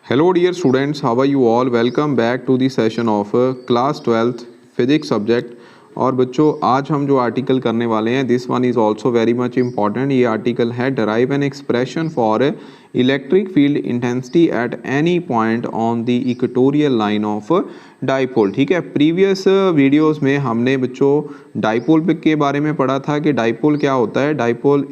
Hello dear students, how are you all? Welcome back to the session of class 12th physics subject। और बच्चों आज हम जो article करने वाले हैं this one is also very much important. ये आर्टिकल है derive an expression for electric field intensity at any point on the equatorial line of dipole. ठीक है, प्रीवियस वीडियोस में हमने बच्चों डाइपोल के बारे में पढ़ा था कि डाइपोल क्या होता है। डाइपोल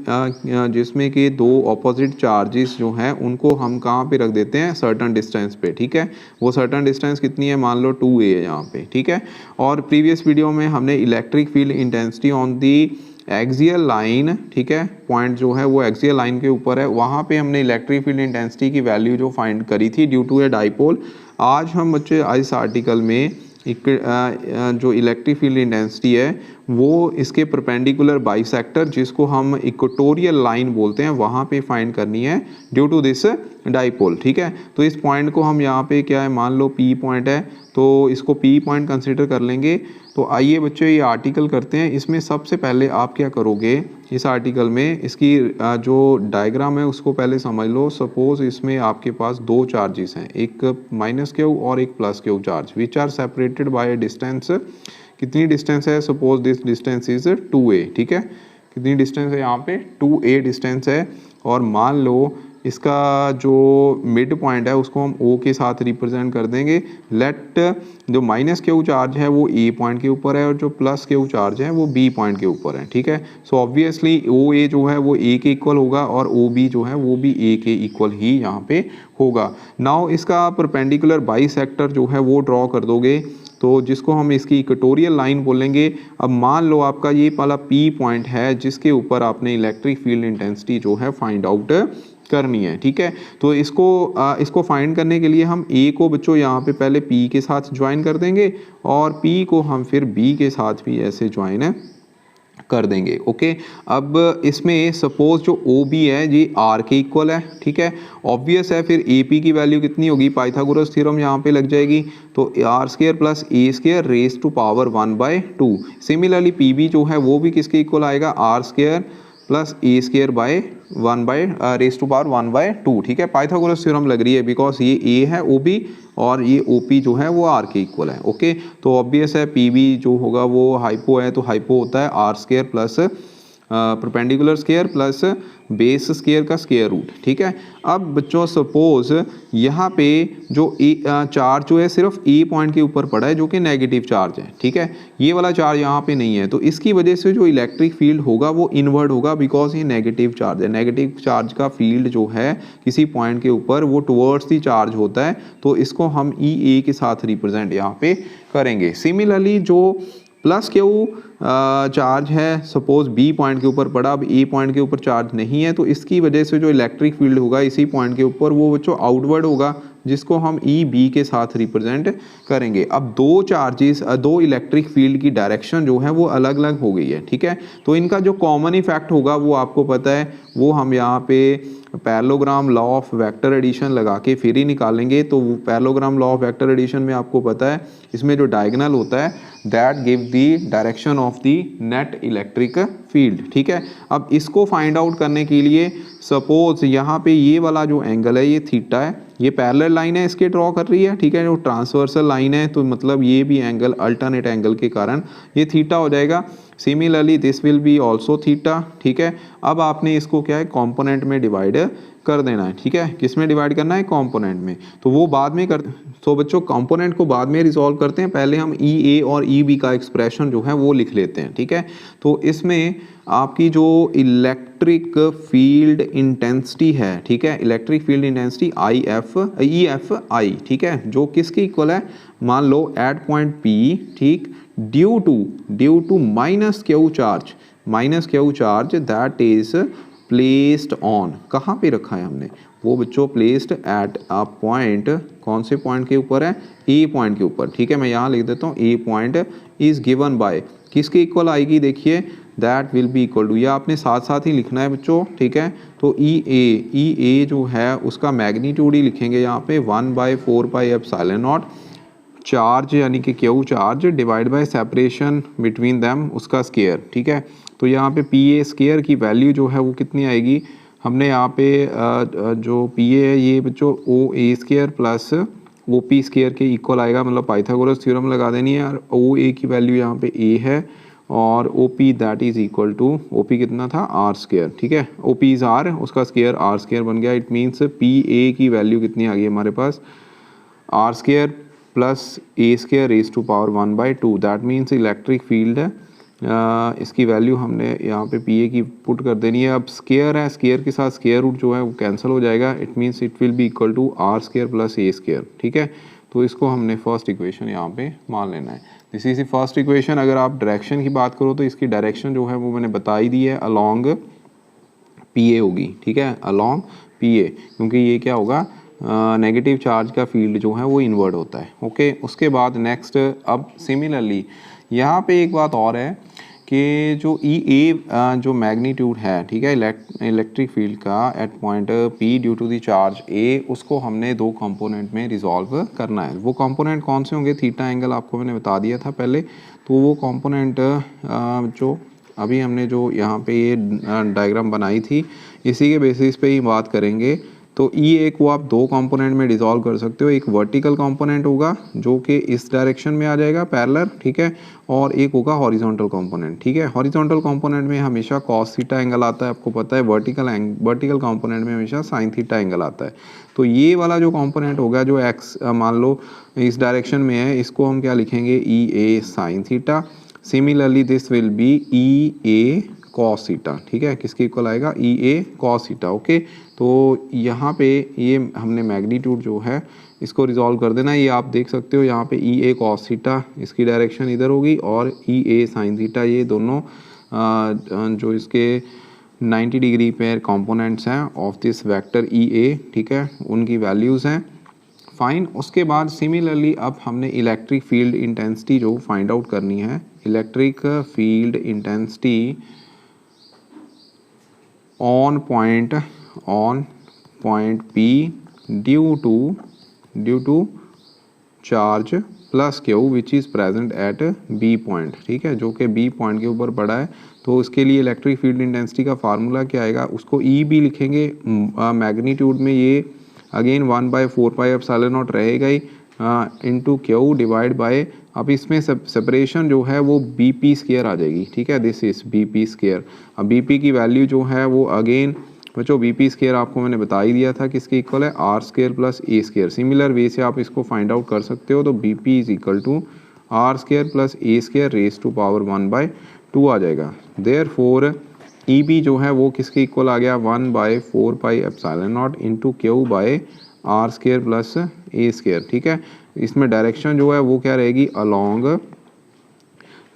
जिसमें कि दो ऑपोजिट चार्जेस जो हैं उनको हम कहाँ पे रख देते हैं, सर्टन डिस्टेंस पे। ठीक है, वो सर्टन डिस्टेंस कितनी है, मान लो 2a है यहाँ पे। ठीक है, और प्रीवियस वीडियो में हमने electric field intensity on the axial line, ठीक है, पॉइंट जो है वो एक्सियल लाइन के ऊपर है, वहाँ पे हमने इलेक्ट्रिक फील्ड इंटेंसिटी की वैल्यू जो फाइंड करी थी ड्यू टू ए डाइपोल। आज हम बच्चे इस आर्टिकल में जो इलेक्ट्रिक फील्ड इंटेंसिटी है वो इसके परपेंडिकुलर बाइसेक्टर जिसको हम इक्वेटोरियल लाइन बोलते हैं वहाँ पे फाइंड करनी है ड्यू टू दिस डाइपोल। ठीक है, तो इस पॉइंट को हम यहाँ पे क्या है, मान लो P पॉइंट है तो इसको P पॉइंट कंसिडर कर लेंगे। तो आइए बच्चों ये आर्टिकल करते हैं। इसमें सबसे पहले आप क्या करोगे, इस आर्टिकल में इसकी जो डायग्राम है उसको पहले समझ लो। सपोज इसमें आपके पास दो चार्जेस हैं, एक माइनस क्यू और एक plus Q charge, which are separated by distance. कितनी डिस्टेंस है, suppose this distance is 2a। ठीक है, कितनी डिस्टेंस है यहाँ पे, 2a डिस्टेंस है। और मान लो इसका जो मिड पॉइंट है उसको हम O के साथ रिप्रेजेंट कर देंगे। लेट जो माइनस क्यू चार्ज है वो A पॉइंट के ऊपर है और जो प्लस क्यू चार्ज है वो B पॉइंट के ऊपर है। ठीक है, सो ऑब्वियसली OA जो है वो A के इक्वल होगा और OB जो है वो भी A के इक्वल ही यहाँ पे होगा। नाउ इसका परपेंडिकुलर बाइसेक्टर जो है वो ड्रॉ कर दोगे तो जिसको हम इसकी इक्वेटोरियल लाइन बोलेंगे। अब मान लो आपका ये वाला P पॉइंट है जिसके ऊपर आपने इलेक्ट्रिक फील्ड इंटेंसिटी जो है फाइंड आउट करनी है। ठीक है, तो इसको फाइंड करने के लिए हम A को बच्चों यहाँ पे पहले P के साथ ज्वाइन कर देंगे और P को हम फिर B के साथ भी ऐसे ज्वाइन कर देंगे। ओके, अब इसमें सपोज जो OB है ये R के इक्वल है। ठीक है, ऑब्वियस है फिर AP की वैल्यू कितनी होगी, पाइथागोरस थ्योरम यहाँ पे लग जाएगी। तो R² plus A² raise to power 1/2। Similarly PB जो है वो भी किसके इक्वल आएगा, R² plus A² by 1 raise to power 1/2। ठीक है, पाइथागोरस थ्योरम लग रही है बिकॉज ये A है OB और ये OP जो है वो R के इक्वल है। ओके, तो ऑब्वियस है PB जो होगा वो हाइपो है, तो हाइपो होता है R² plus perpendicular square plus base square का स्क्वायर रूट। ठीक है, अब बच्चों सपोज यहाँ पे जो चार्ज जो है सिर्फ A पॉइंट के ऊपर पड़ा है जो कि नेगेटिव चार्ज है। ठीक है, ये वाला चार्ज यहाँ पे नहीं है, तो इसकी वजह से जो इलेक्ट्रिक फील्ड होगा वो इनवर्ट होगा बिकॉज ये नेगेटिव चार्ज है। नेगेटिव चार्ज का फील्ड जो है किसी पॉइंट के ऊपर वो टुवर्ड्स दी चार्ज होता है, तो इसको हम EA के साथ रिप्रेजेंट यहाँ पे करेंगे। सिमिलरली जो प्लस क्यू चार्ज है सपोज B पॉइंट के ऊपर पड़ा, अब A पॉइंट के ऊपर चार्ज नहीं है, तो इसकी वजह से जो इलेक्ट्रिक फील्ड होगा इसी पॉइंट के ऊपर वो बच्चों आउटवर्ड होगा जिसको हम EB के साथ रिप्रेजेंट करेंगे। अब दो चार्जेस, दो इलेक्ट्रिक फील्ड की डायरेक्शन जो है वो अलग अलग हो गई है। ठीक है, तो इनका जो कॉमन इफेक्ट होगा वो आपको पता है, वो हम यहाँ पे parallelogram law of vector addition लगा के फिर ही निकालेंगे। तो parallelogram law of vector addition में आपको पता है इसमें जो डायगोनल होता है that give the direction of the net electric field. ठीक है, अब इसको फाइंड आउट करने के लिए सपोज यहाँ पे ये वाला जो एंगल है ये थीटा है, ये पैरेलल लाइन है इसके ड्रॉ कर रही है। ठीक है, जो ट्रांसवर्सल लाइन है तो मतलब ये भी एंगल अल्टरनेट एंगल के कारण ये थीटा हो जाएगा। Similarly this will B also theta. ठीक है, अब आपने इसको क्या है कंपोनेंट में डिवाइड कर देना है। ठीक है, किस में डिवाइड करना है, कंपोनेंट में, तो वो बाद में कर। तो बच्चों कंपोनेंट को बाद में रिजॉल्व करते हैं, पहले हम EA और EB का एक्सप्रेशन जो है वो लिख लेते हैं। ठीक है, तो इसमें आपकी जो इलेक्ट्रिक फील्ड इंटेंसिटी है, ठीक है, इलेक्ट्रिक फील्ड इंटेंसिटी EFI, ठीक है, जो किसके इक्वल है, मान लो एट पॉइंट P, ठीक, due to minus Q charge that is placed on, कहाँ पे रखा है हमने वो बच्चों, प्लेस्ड एट अ पॉइंट, कौन से पॉइंट के ऊपर है, A पॉइंट के ऊपर। ठीक है, मैं यहाँ लिख देता हूँ A point is given by, किसके इक्वल आएगी, देखिए that will be equal to, ये आपने साथ साथ ही लिखना है बच्चों। ठीक है, तो EA जो है उसका मैग्नीट्यूड ही लिखेंगे यहाँ पे 1/4πε0 चार्ज यानी कि Q charge divide by separation between them उसका स्क्वायर। ठीक है, तो यहाँ पे PA स्क्वायर की वैल्यू जो है वो कितनी आएगी, हमने यहाँ पे जो पी ए है ये बच्चों O A square plus O P square के इक्वल आएगा, मतलब पाइथागोरस थ्योरम लगा देनी है। और ओ ए की वैल्यू यहाँ पे ए है और O P that is equal to, O P कितना था आर स्केयर, ठीक है, ओ पी इज आर, उसका स्केयर आर स्केयर बन गया। इट मीन्स पी ए की वैल्यू कितनी आ गई हमारे पास, r square plus A square raise to power 1/2, that means electric field है। इसकी वैल्यू हमने यहाँ पे पी ए की पुट कर देनी है। अब स्केयर है, स्केयर के साथ स्केयर रूट जो है वो कैंसिल हो जाएगा। It means it will be equal to R square plus A square, ठीक है। तो इसको हमने फर्स्ट इक्वेशन यहाँ पे मान लेना है। This is the first equation. अगर आप डायरेक्शन की बात करो तो इसकी डायरेक्शन जो है वो मैंने बता ही दी है, अलोंग पी ए होगी, ठीक है, अलोंग पी ए, क्योंकि ये क्या होगा, नेगेटिव चार्ज का फील्ड जो है वो इन्वर्ट होता है। ओके, उसके बाद नेक्स्ट, अब सिमिलरली यहाँ पे एक बात और है कि जो ई ए जो मैग्नीट्यूड है, ठीक है, इलेक्ट्रिक फील्ड का at point P due to the charge A, उसको हमने दो कंपोनेंट में रिजॉल्व करना है। वो कंपोनेंट कौन से होंगे, थीटा एंगल आपको मैंने बता दिया था पहले। तो वो कंपोनेंट जो अभी हमने जो यहाँ पे ये डायग्राम बनाई थी, इसी के बेसिस पे ही बात करेंगे। तो ई ए को आप दो कंपोनेंट में डिसॉल्व कर सकते हो। एक वर्टिकल कंपोनेंट होगा जो कि इस डायरेक्शन में आ जाएगा पैरेलल, ठीक है, और एक होगा हॉरिजॉन्टल कंपोनेंट, ठीक है। हॉरिजॉन्टल कंपोनेंट में हमेशा कॉस थीटा एंगल आता है, आपको पता है। वर्टिकल कंपोनेंट में हमेशा साइन थीटा एंगल आता है। तो ये वाला जो कंपोनेंट होगा जो एक्स मान लो इस डायरेक्शन में है, इसको हम क्या लिखेंगे, E A sine theta. Similarly this will be E A cos theta, ठीक है, किसके इक्वल आएगा, E A cos theta. Okay, तो यहाँ पे ये हमने मैग्नीट्यूड जो है इसको रिजॉल्व कर देना। ये आप देख सकते हो यहाँ पे ई ए कॉस थीटा, इसकी डायरेक्शन इधर होगी, और ई ए साइन थीटा, ये दोनों जो इसके 90 डिग्री पे कंपोनेंट्स हैं ऑफ दिस वेक्टर ई ए, ठीक है, उनकी वैल्यूज़ हैं। फाइन। उसके बाद सिमिलरली अब हमने इलेक्ट्रिक फील्ड इंटेंसिटी जो फाइंड आउट करनी है, electric field intensity on point P due to charge plus Q which is present at B point, ठीक है, जो कि B पॉइंट के ऊपर पड़ा है। तो इसके लिए इलेक्ट्रिक फील्ड इंटेंसिटी का फार्मूला क्या आएगा, उसको ई भी लिखेंगे, मैग्नीट्यूड में ये अगेन 1/4πε0 रहेगा ही, इंटू क्यू डिवाइड बाय, अब इसमें सेपरेशन जो है वो बी पी स्केयर आ जाएगी, ठीक है, this is B P square. अब बी पी की वैल्यू जो है वो अगेन बच्चों बी पी स्केयर आपको मैंने बता ही दिया था किसके इक्वल है, आर स्केयर प्लस ए स्केयर। सिमिलर वे से आप इसको फाइंड आउट कर सकते हो। तो B P is equal to R square plus A square raise to power 1/2 आ जाएगा। देयरफॉर ई बी जो है वो किसके इक्वल आ गया, 1/4πε0 into q by r square plus A square, ठीक है। इसमें डायरेक्शन जो है वो क्या रहेगी, अलोंग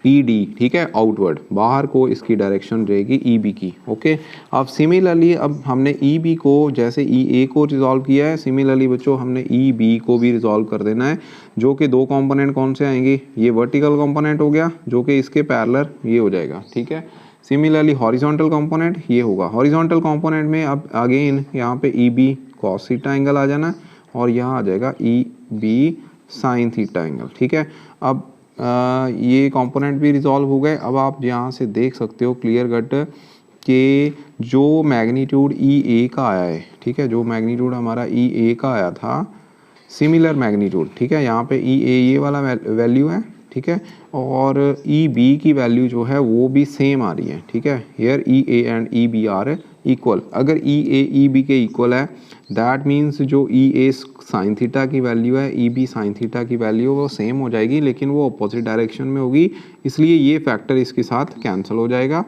पी डी, ठीक है, आउटवर्ड, बाहर को इसकी डायरेक्शन रहेगी ई बी की। ओके, अब सिमिलरली अब हमने ई बी को जैसे ई ए को रिजॉल्व किया है, सिमिलरली बच्चों हमने ई बी को भी रिजॉल्व कर देना है, जो कि दो कंपोनेंट कौन से आएंगे, ये वर्टिकल कंपोनेंट हो गया जो कि इसके पैरेलल ये हो जाएगा, ठीक है। सिमिलरली हॉरिजॉन्टल कंपोनेंट ये होगा। हॉरिजॉन्टल कंपोनेंट में अब अगेन यहाँ पे E B cos theta angle आ जाना, और यहाँ आ जाएगा E B sine theta angle, ठीक है। अब ये कंपोनेंट भी रिजॉल्व हो गए। अब आप यहाँ से देख सकते हो क्लियर कट कि जो मैग्नीट्यूड ई ए का आया है, ठीक है, जो मैग्नीट्यूड हमारा ई ए का आया था, सिमिलर मैग्नीट्यूड, ठीक है, यहाँ पे ई ए ये वाला वैल्यू है, ठीक है, और ई बी की वैल्यू जो है वो भी सेम आ रही है, ठीक है। Here E A and E B are equal. अगर ई ए ई बी के इक्वल है दैट मीन्स जो ई ए साइन थीटा की वैल्यू है, ई बी साइन थीटा की वैल्यू वो सेम हो जाएगी, लेकिन वो अपोजिट डायरेक्शन में होगी, इसलिए ये फैक्टर इसके साथ कैंसिल हो जाएगा।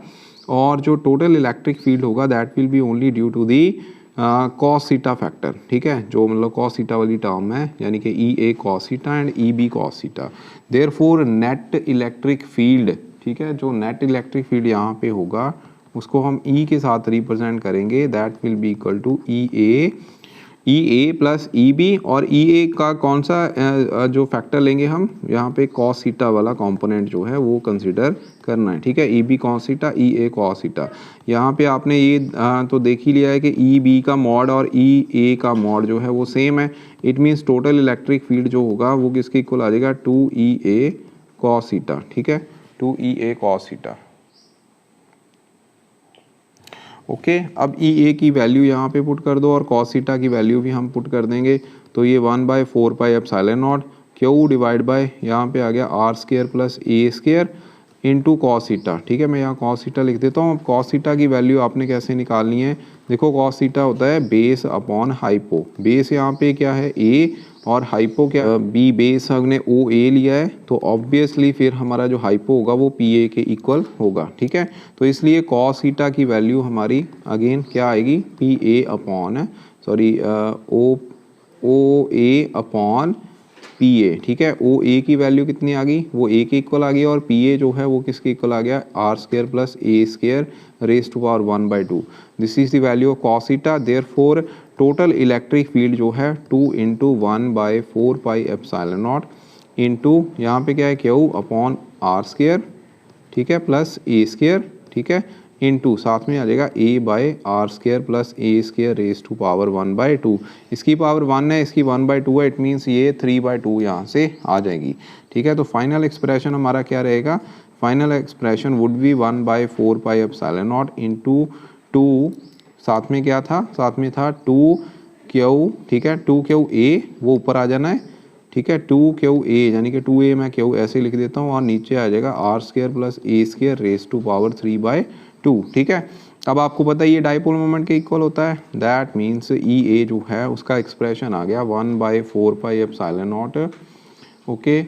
और जो टोटल इलेक्ट्रिक फील्ड होगा that will be only due to the cos theta factor, ठीक है, जो मतलब कॉस थीटा वाली टर्म है, यानी कि E A cos theta and E B cos theta. Therefore net electric field, ठीक है, जो नेट इलेक्ट्रिक फील्ड यहाँ पे होगा उसको हम ई के साथ रिप्रेजेंट करेंगे, that will be equal to E A plus E B. और ई ए का कौन सा जो फैक्टर लेंगे हम, यहाँ पे कॉस थीटा वाला कंपोनेंट जो है वो कंसिडर करना है, ठीक है, E B cos theta, E A cos theta. यहाँ पे आपने ये तो देख ही लिया है कि ई बी का मॉड और ई ए का मॉड जो है वो सेम है। It means total electric field जो होगा वो किसके इक्वल आ जाएगा, 2E A cos थीटा, ठीक है, 2E A cos theta. Okay. अब ई ए की वैल्यू यहाँ पे पुट कर दो और कॉस थीटा की वैल्यू भी हम पुट कर देंगे, तो ये 1/4 pi epsilon naught Q divide by यहाँ पे आ गया आर स्क्वायर प्लस ए स्क्वायर इंटू कॉस थीटा। ठीक है, मैं यहाँ कॉस थीटा लिख देता हूँ। अब कॉस थीटा की वैल्यू आपने कैसे निकालनी है, देखो कॉस थीटा होता है बेस अपॉन हाइपो। बेस यहाँ पे क्या है ए और हाइपो क्या बी, बेस हमने ओ ए लिया है तो ऑब्वियसली फिर हमारा जो हाइपो होगा वो पी ए के इक्वल होगा। ठीक है, तो इसलिए कॉस थीटा की वैल्यू हमारी अगेन क्या आएगी, P A upon sorry O A upon P A. ठीक है, ओ ए की वैल्यू कितनी आ गई, वो ए के इक्वल आ गई और पी ए जो है वो किसके इक्वल आ गया, R square plus A square raise to power 1/2। This is the value of cos theta. Therefore total electric field जो है 2 × 1/4 पाई एप्सिलॉन नॉट इंटू यहाँ पे क्या है क्यू अपॉन आर स्क्वायर, ठीक है, प्लस ए स्क्वायर, ठीक है, इनटू साथ में आ जाएगा A by r square plus A square raise to power 1/2। इसकी पावर 1 है, इसकी 1/2 है, इट मीन्स ये 3/2 यहाँ से आ जाएगी। ठीक है, तो फाइनल एक्सप्रेशन हमारा क्या रहेगा, final expression would be 1/4 pi epsilon not into 2, साथ में क्या था, साथ में था 2Q, ठीक है, 2Q A वो ऊपर आ जाना है। ठीक है, 2Q A यानी कि 2A मैं Q ऐसे लिख देता हूँ और नीचे आ जाएगा R square plus A square raise to power 3/2। ठीक है, अब आपको पता है ये डाइपोल मोमेंट के इक्वल होता है, दैट मीन्स ई ए जो है उसका एक्सप्रेशन आ गया 1/4 pi epsilon not, okay,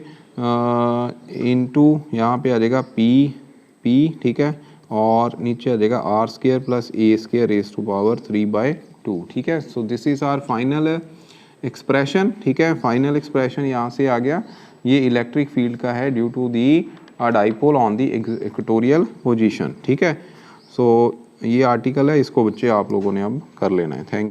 into यहाँ पे आ जाएगा पी, ठीक है, और नीचे आ जाएगा R square plus A square raise to power 3/2। ठीक है, so this is our final expression. ठीक है, फाइनल एक्सप्रेशन यहाँ से आ गया, ये इलेक्ट्रिक फील्ड का है due to the dipole on the equatorial position. ठीक है, सो ये आर्टिकल है, इसको बच्चे आप लोगों ने अब कर लेना है। थैंक